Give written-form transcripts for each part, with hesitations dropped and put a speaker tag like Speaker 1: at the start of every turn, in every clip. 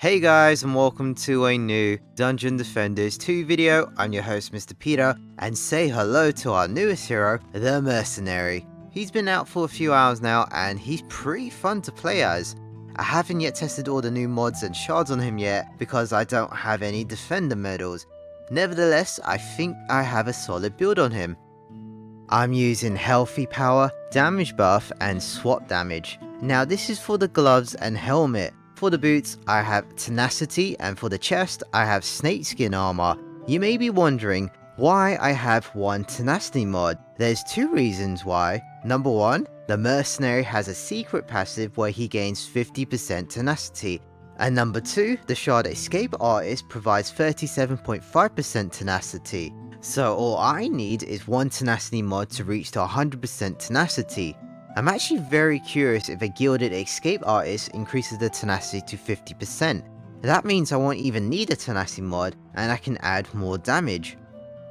Speaker 1: Hey guys, and welcome to a new Dungeon Defenders 2 video. I'm your host Mr. Peter, and say hello to our newest hero, the Mercenary. He's been out for a few hours now and he's pretty fun to play as. I haven't yet tested all the new mods and shards on him yet because I don't have any defender medals. Nevertheless, I think I have a solid build on him. I'm using healthy power, damage buff and swap damage. Now this is for the gloves and helmet. For the boots, I have Tenacity, and for the chest, I have snakeskin armor. You may be wondering why I have one Tenacity mod. There's two reasons why. Number one, the Mercenary has a secret passive where he gains 50% Tenacity. And number two, the Shard Escape Artist provides 37.5% Tenacity. So all I need is one Tenacity mod to reach to 100% Tenacity. I'm actually very curious if a Gilded Escape Artist increases the Tenacity to 50%. That means I won't even need a Tenacity mod and I can add more damage.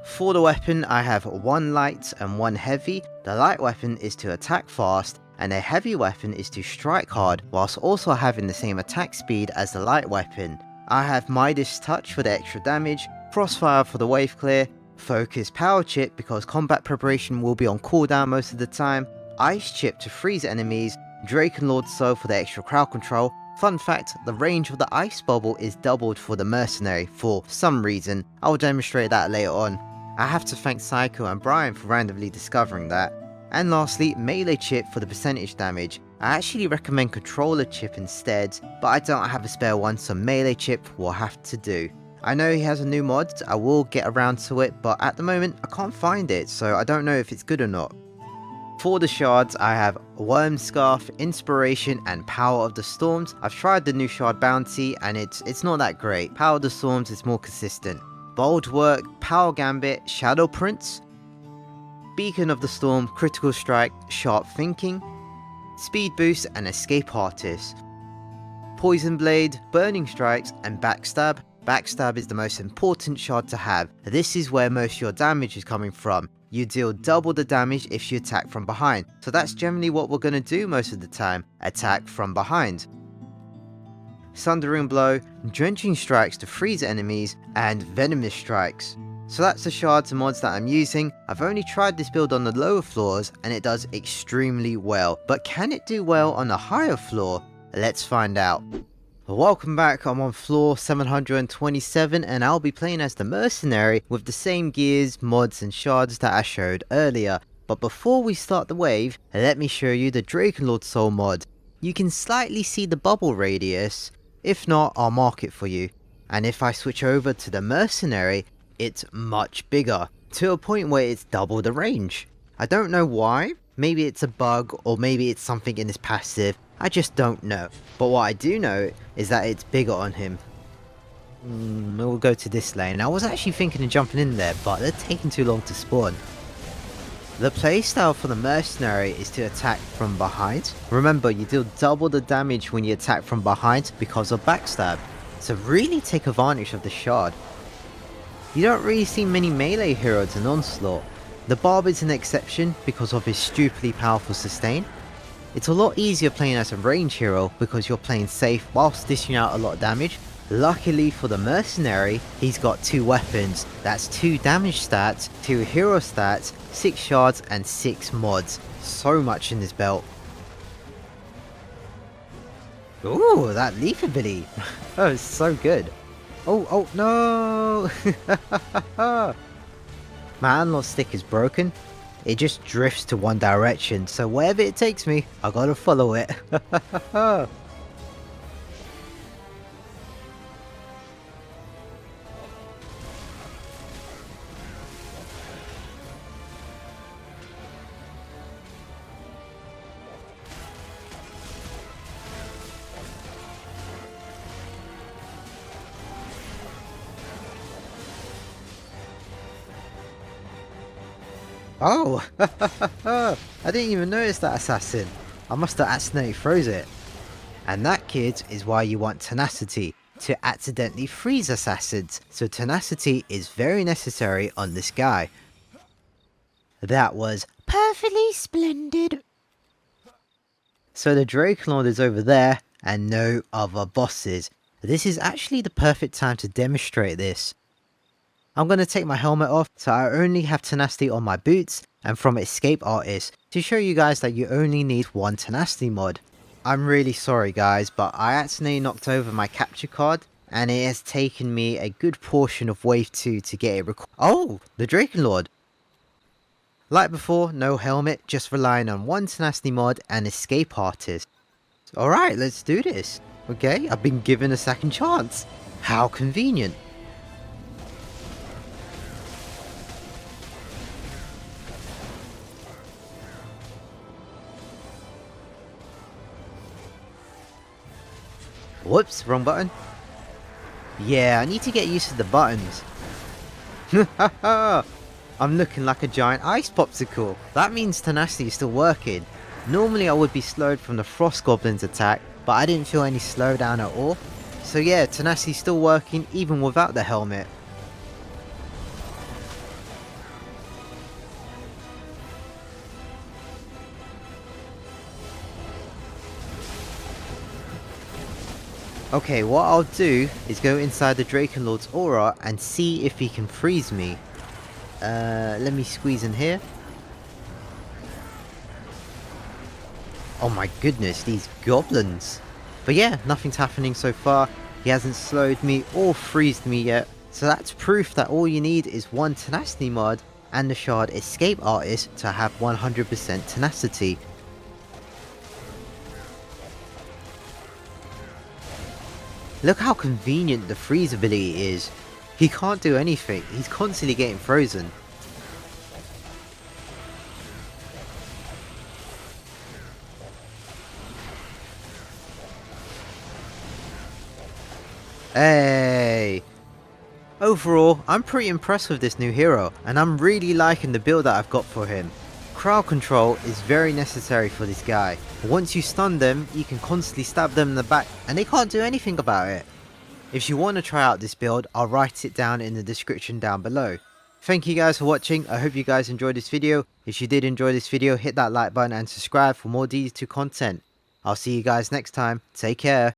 Speaker 1: For the weapon, I have one light and one heavy. The light weapon is to attack fast and a heavy weapon is to strike hard, whilst also having the same attack speed as the light weapon. I have Midas Touch for the extra damage, Frostfire for the wave clear, Focus Power Chip because combat preparation will be on cooldown most of the time, Ice Chip to freeze enemies, Drakenlord Soul for the extra crowd control. Fun fact, the range of the ice bubble is doubled for the Mercenary for some reason. I'll demonstrate that later on. I have to thank Psycho and Brian for randomly discovering that. And lastly, Melee Chip for the percentage damage. I actually recommend Controller Chip instead, but I don't have a spare one, so Melee Chip will have to do. I know he has a new mod, I will get around to it, but at the moment I can't find it, so I don't know if it's good or not. For the shards, I have Worm Scarf, Inspiration and Power of the Storms. I've tried the new shard bounty and it's not that great. Power of the Storms is more consistent. Bulwark, Power Gambit, Shadow Prince, Beacon of the Storm, Critical Strike, Sharp Thinking, Speed Boost and Escape Artist, Poison Blade, Burning Strikes and Backstab. Backstab is the most important shard to have. This is where most of your damage is coming from. You deal double the damage if you attack from behind, so that's generally what we're going to do most of the time, attack from behind. Sundering Blow, Drenching Strikes to freeze enemies, and Venomous Strikes. So that's the shards and mods that I'm using. I've only tried this build on the lower floors and it does extremely well, but can it do well on a higher floor? Let's find out. Welcome back, I'm on floor 727 and I'll be playing as the Mercenary with the same gears, mods and shards that I showed earlier. But before we start the wave, let me show you the Drakenlord Soul mod. You can slightly see the bubble radius, if not I'll mark it for you. And if I switch over to the Mercenary, it's much bigger, to a point where it's double the range. I don't know why, maybe it's a bug or maybe it's something in his passive. I just don't know, but what I do know is that it's bigger on him. We'll go to this lane. I was actually thinking of jumping in there, but they're taking too long to spawn. The playstyle for the Mercenary is to attack from behind. Remember, you deal double the damage when you attack from behind because of backstab, so really take advantage of the shard. You don't really see many melee heroes in Onslaught. The Barb is an exception because of his stupidly powerful sustain. It's a lot easier playing as a range hero because you're playing safe whilst dishing out a lot of damage. Luckily for the Mercenary, he's got two weapons. That's 2 damage stats, 2 hero stats, 6 shards and 6 mods. So much in this belt. Ooh, that leaf ability. Oh, it's so good. Oh no! My unlock stick is broken. It just drifts to one direction, so wherever it takes me, I gotta follow it. Oh, I didn't even notice that assassin. I must have accidentally froze it. And that, kids, is why you want Tenacity, to accidentally freeze assassins. So Tenacity is very necessary on this guy. That was perfectly splendid. So the Drakenlord is over there, and no other bosses. This is actually the perfect time to demonstrate this. I'm going to take my helmet off so I only have Tenacity on my boots and from Escape Artist to show you guys that you only need one Tenacity mod. I'm really sorry guys, but I accidentally knocked over my capture card and it has taken me a good portion of wave 2 to get it Oh, the Drakenlord. Like before, no helmet, just relying on one Tenacity mod and Escape Artist. Alright, let's do this. Okay, I've been given a second chance. How convenient. Whoops, wrong button. Yeah, I need to get used to the buttons. I'm looking like a giant ice popsicle. That means Tenacity is still working. Normally I would be slowed from the Frost Goblin's attack, but I didn't feel any slowdown at all. So yeah, Tenacity is still working even without the helmet. Okay, what I'll do is go inside the Drakenlord's aura and see if he can freeze me. Let me squeeze in here. Oh my goodness, these goblins. But yeah, nothing's happening so far. He hasn't slowed me or freezed me yet. So that's proof that all you need is one Tenacity mod and the Shard Escape Artist to have 100% Tenacity. Look how convenient the freeze ability is. He can't do anything, he's constantly getting frozen. Hey! Overall, I'm pretty impressed with this new hero, and I'm really liking the build that I've got for him. Crowd control is very necessary for this guy. Once you stun them, you can constantly stab them in the back and they can't do anything about it. If you want to try out this build, I'll write it down in the description down below. Thank you guys for watching. I hope you guys enjoyed this video. If you did enjoy this video, hit that like button and subscribe for more D2 content. I'll see you guys next time. Take care.